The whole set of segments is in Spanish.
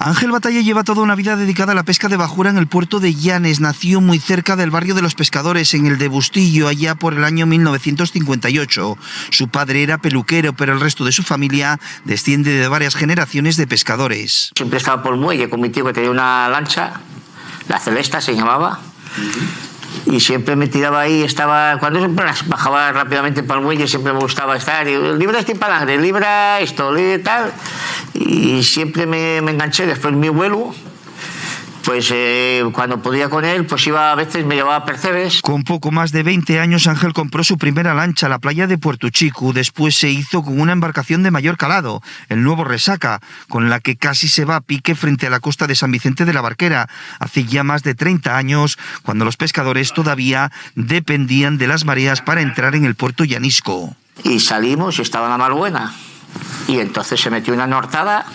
Ángel Batalla lleva toda una vida dedicada a la pesca de bajura en el puerto de Llanes. Nació muy cerca del barrio de los Pescadores, en el de Bustillo, allá por el año 1958. Su padre era peluquero, pero el resto de su familia desciende de varias generaciones de pescadores. Siempre estaba por el muelle con mi tío, que tenía una lancha, la Celesta se llamaba, y siempre me tiraba ahí. Cuando bajaba rápidamente para el muelle, siempre me gustaba estar, y libra este palangre, libra esto, libra tal, y siempre me enganché. Después mi abuelo, pues cuando podía con él, pues iba, a veces me llevaba a percebes. Con poco más de 20 años, Ángel compró su primera lancha, la playa de Puerto Chico. Después se hizo con una embarcación de mayor calado, el Nuevo Resaca, con la que casi se va a pique frente a la costa de San Vicente de la Barquera, hace ya más de 30 años, cuando los pescadores todavía dependían de las mareas para entrar en el puerto llanisco. Y salimos y estaba la mar buena, y entonces se metió una nortada.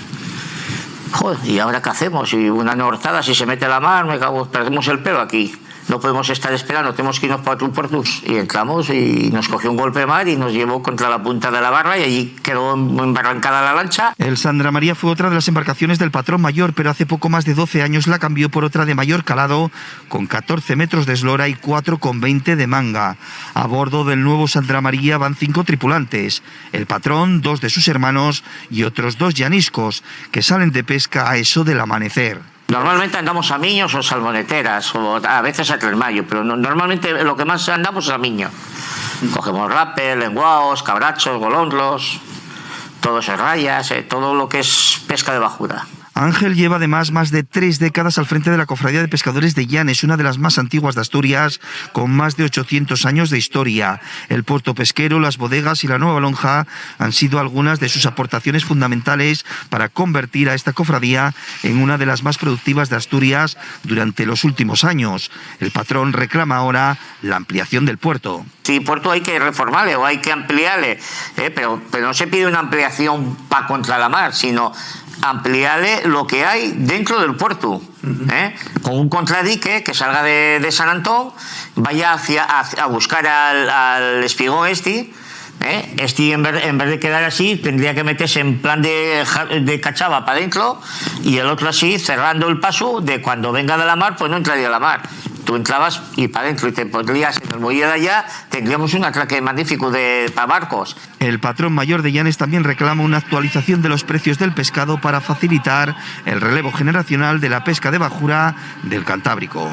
Joder, ¿y ahora qué hacemos? Y una nortada, si se mete la mar, perdemos el pelo aquí. No podemos estar esperando, tenemos que irnos para otros puertos. Y entramos y nos cogió un golpe de mar y nos llevó contra la punta de la barra y allí quedó embarrancada la lancha. El Sandra María fue otra de las embarcaciones del patrón mayor, pero hace poco más de 12 años la cambió por otra de mayor calado, con 14 metros de eslora y 4,20 de manga. A bordo del nuevo Sandra María van 5 tripulantes, el patrón, 2 de sus hermanos y otros 2 llaniscos, que salen de pesca a eso del amanecer. Normalmente andamos a miños o salmoneteras, o a veces a trasmayo, pero normalmente lo que más andamos es a miño. Cogemos rapel, lenguaos, cabrachos, golondros, todo eso, rayas, todo lo que es pesca de bajura. Ángel lleva además más de 3 décadas al frente de la Cofradía de Pescadores de Llanes, una de las más antiguas de Asturias, con más de 800 años de historia. El puerto pesquero, las bodegas y la nueva lonja han sido algunas de sus aportaciones fundamentales para convertir a esta cofradía en una de las más productivas de Asturias durante los últimos años. El patrón reclama ahora la ampliación del puerto. Sí, puerto hay que reformarle o hay que ampliarle, pero no se pide una ampliación para contra la mar, sino ampliarle lo que hay dentro del puerto, con un contradique que salga de San Antón, vaya a buscar al espigón este en vez de quedar así, tendría que meterse en plan de cachava para adentro, y el otro así, cerrando el paso de cuando venga de la mar, pues no entraría a la mar. Tú entrabas y para adentro y te podrías en el muelle de allá, tendríamos un atraque magnífico para barcos. El patrón mayor de Llanes también reclama una actualización de los precios del pescado para facilitar el relevo generacional de la pesca de bajura del Cantábrico.